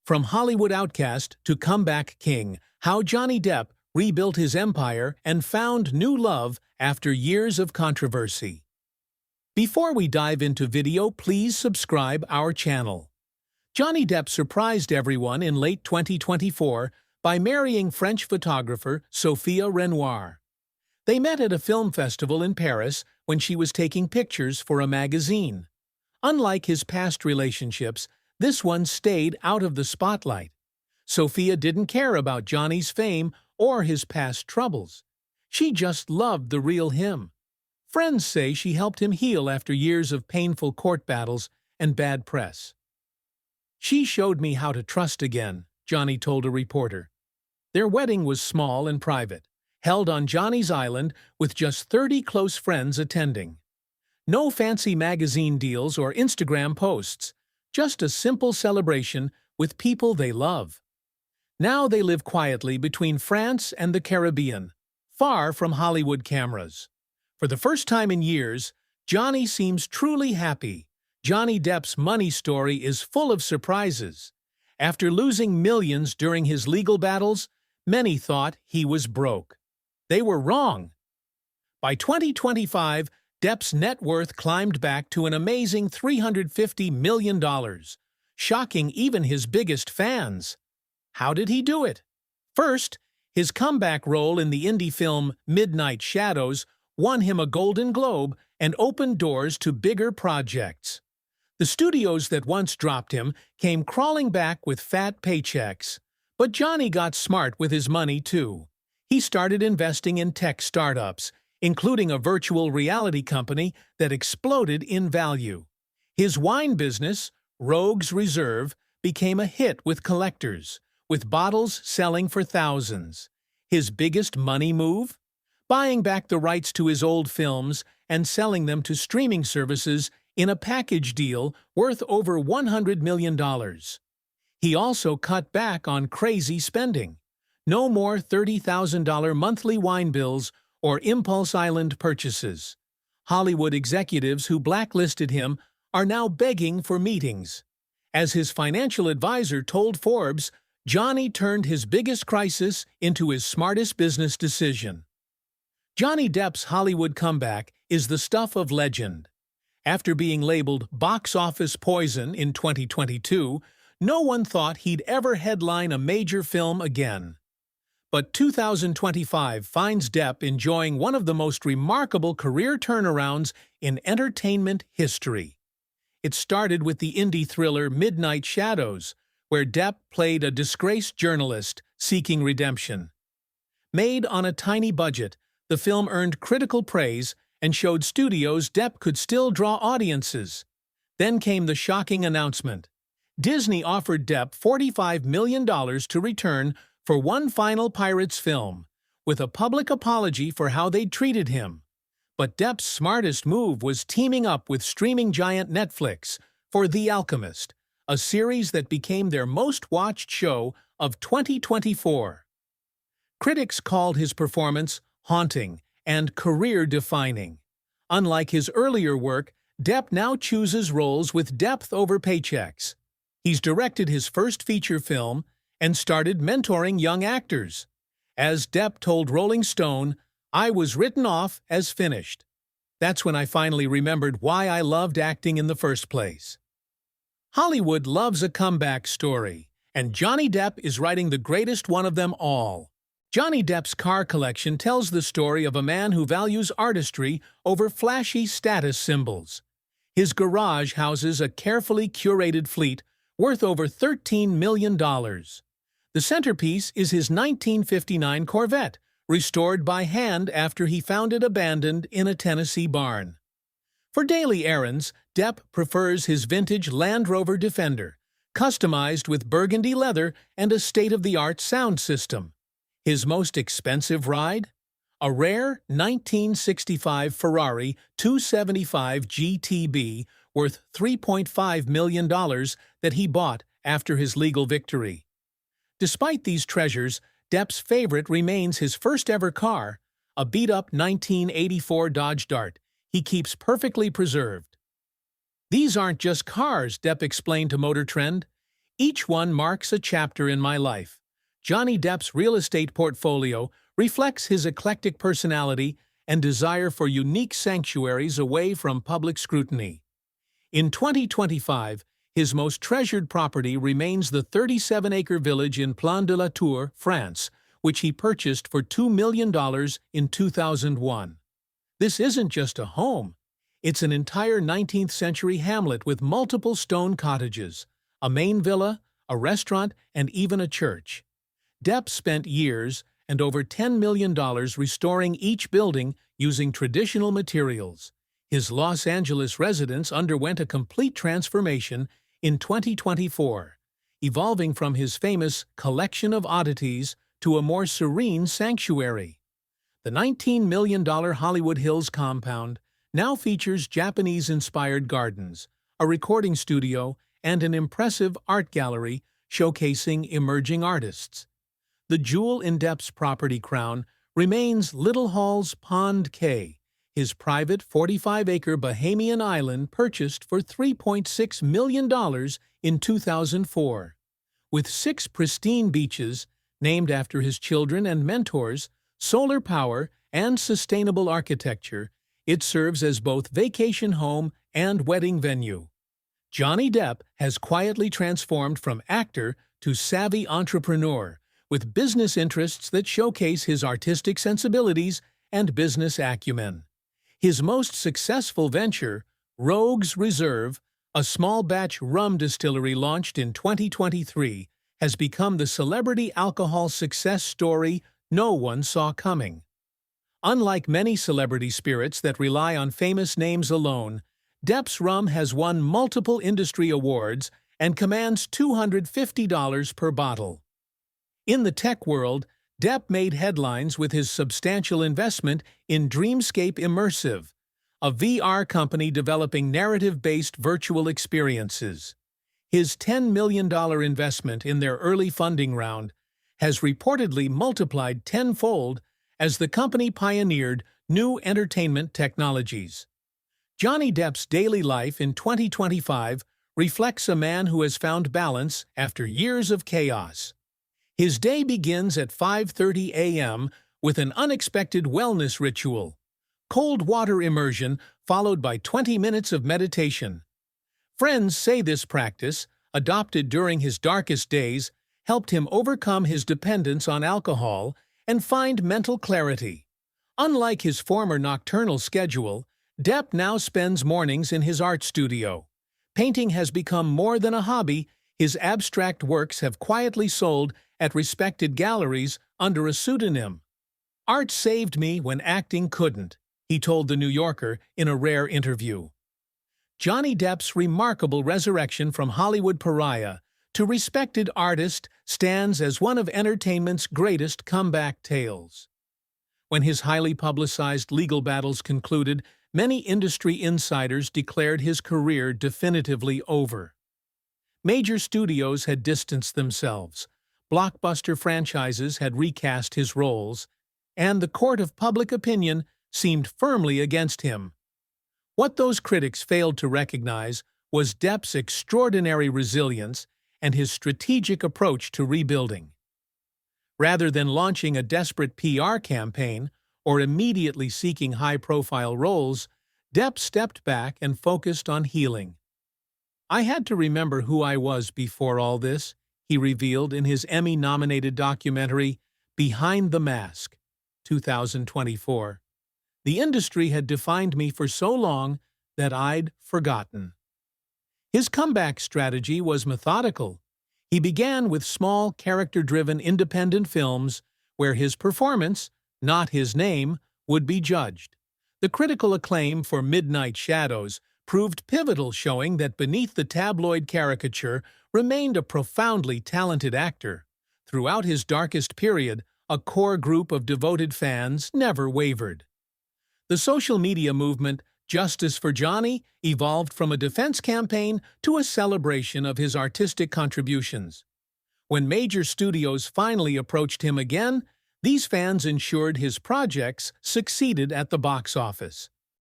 From Hollywood outcast to comeback king, how Johnny Depp rebuilt his empire and found new love after years of controversy. Before we dive into video, please subscribe our channel. Johnny Depp surprised everyone in late 2024 by marrying French photographer Sophia Renoir. They met at a film festival in Paris when she was taking pictures for a magazine. Unlike his past relationships, this one stayed out of the spotlight. Sophia didn't care about Johnny's fame or his past troubles. She just loved the real him. Friends say she helped him heal after years of painful court battles and bad press. "She showed me how to trust again," Johnny told a reporter. Their wedding was small and private, held on Johnny's island with just 30 close friends attending. No fancy magazine deals or Instagram posts, just a simple celebration with people they love. Now they live quietly between France and the Caribbean, far from Hollywood cameras. For the first time in years, Johnny seems truly happy. Johnny Depp's money story is full of surprises. After losing millions during his legal battles, many thought he was broke. They were wrong. By 2025, Depp's net worth climbed back to an amazing $350 million, shocking even his biggest fans. How did he do it? First, his comeback role in the indie film Midnight Shadows won him a Golden Globe and opened doors to bigger projects. The studios that once dropped him came crawling back with fat paychecks. But Johnny got smart with his money too. He started investing in tech startups, including a virtual reality company that exploded in value. His wine business, Rogue's Reserve, became a hit with collectors, with bottles selling for thousands. His biggest money move? Buying back the rights to his old films and selling them to streaming services in a package deal worth over $100 million. He also cut back on crazy spending. No more $30,000 monthly wine bills or Impulse Island purchases. Hollywood executives who blacklisted him are now begging for meetings. As his financial advisor told Forbes, Johnny turned his biggest crisis into his smartest business decision. Johnny Depp's Hollywood comeback is the stuff of legend. After being labeled box office poison in 2022, no one thought he'd ever headline a major film again. But 2025 finds Depp enjoying one of the most remarkable career turnarounds in entertainment history. It started with the indie thriller Midnight Shadows, where Depp played a disgraced journalist seeking redemption. Made on a tiny budget, the film earned critical praise and showed studios Depp could still draw audiences. Then came the shocking announcement. Disney offered Depp $45 million to return for one final Pirates film, with a public apology for how they'd treated him. But Depp's smartest move was teaming up with streaming giant Netflix for The Alchemist, a series that became their most-watched show of 2024. Critics called his performance haunting and career-defining. Unlike his earlier work, Depp now chooses roles with depth over paychecks. He's directed his first feature film and started mentoring young actors. As Depp told Rolling Stone, "I was written off as finished. That's when I finally remembered why I loved acting in the first place." Hollywood loves a comeback story, and Johnny Depp is writing the greatest one of them all. Johnny Depp's car collection tells the story of a man who values artistry over flashy status symbols. His garage houses a carefully curated fleet worth over $13 million. The centerpiece is his 1959 Corvette, restored by hand after he found it abandoned in a Tennessee barn. For daily errands, Depp prefers his vintage Land Rover Defender, customized with burgundy leather and a state-of-the-art sound system. His most expensive ride? A rare 1965 Ferrari 275 GTB worth $3.5 million that he bought after his legal victory. Despite these treasures, Depp's favorite remains his first-ever car, a beat-up 1984 Dodge Dart he keeps perfectly preserved. "These aren't just cars," Depp explained to Motor Trend. Each one marks a chapter in my life. Johnny Depp's real estate portfolio reflects his eclectic personality and desire for unique sanctuaries away from public scrutiny. In 2025, his most treasured property remains the 37-acre village in Plan de la Tour, France, which he purchased for $2 million in 2001. This isn't just a home. It's an entire 19th-century hamlet with multiple stone cottages, a main villa, a restaurant, and even a church. Depp spent years and over $10 million restoring each building using traditional materials. His Los Angeles residence underwent a complete transformation in 2024, evolving from his famous collection of oddities to a more serene sanctuary. The $19 million Hollywood Hills compound now features Japanese-inspired gardens, a recording studio, and an impressive art gallery showcasing emerging artists. The jewel in Depp's property crown remains Little Hall's Pond Cay, his private 45-acre Bahamian island purchased for $3.6 million in 2004. With 6 pristine beaches, named after his children and mentors, solar power, and sustainable architecture, it serves as both vacation home and wedding venue. Johnny Depp has quietly transformed from actor to savvy entrepreneur, with business interests that showcase his artistic sensibilities and business acumen. His most successful venture, Rogue's Reserve, a small-batch rum distillery launched in 2023, has become the celebrity alcohol success story no one saw coming. Unlike many celebrity spirits that rely on famous names alone, Depp's rum has won multiple industry awards and commands $250 per bottle. In the tech world, Depp made headlines with his substantial investment in Dreamscape Immersive, a VR company developing narrative-based virtual experiences. His $10 million investment in their early funding round has reportedly multiplied tenfold as the company pioneered new entertainment technologies. Johnny Depp's daily life in 2025 reflects a man who has found balance after years of chaos. His day begins at 5:30 a.m. with an unexpected wellness ritual, cold water immersion followed by 20 minutes of meditation. Friends say this practice, adopted during his darkest days, helped him overcome his dependence on alcohol and find mental clarity. Unlike his former nocturnal schedule, Depp now spends mornings in his art studio. Painting has become more than a hobby. His abstract works have quietly sold at respected galleries under a pseudonym. "Art saved me when acting couldn't," he told The New Yorker in a rare interview. Johnny Depp's remarkable resurrection from Hollywood pariah to respected artist stands as one of entertainment's greatest comeback tales. When his highly publicized legal battles concluded, many industry insiders declared his career definitively over. Major studios had distanced themselves, blockbuster franchises had recast his roles, and the court of public opinion seemed firmly against him. What those critics failed to recognize was Depp's extraordinary resilience and his strategic approach to rebuilding. Rather than launching a desperate PR campaign or immediately seeking high-profile roles, Depp stepped back and focused on healing. "I had to remember who I was before all this," he revealed in his Emmy-nominated documentary Behind the Mask, 2024. "The industry had defined me for so long that I'd forgotten." His comeback strategy was methodical. He began with small, character-driven independent films where his performance, not his name, would be judged. The critical acclaim for Midnight Shadows proved pivotal, showing that beneath the tabloid caricature remained a profoundly talented actor. Throughout his darkest period, a core group of devoted fans never wavered. The social media movement, Justice for Johnny, evolved from a defense campaign to a celebration of his artistic contributions. When major studios finally approached him again, these fans ensured his projects succeeded at the box office.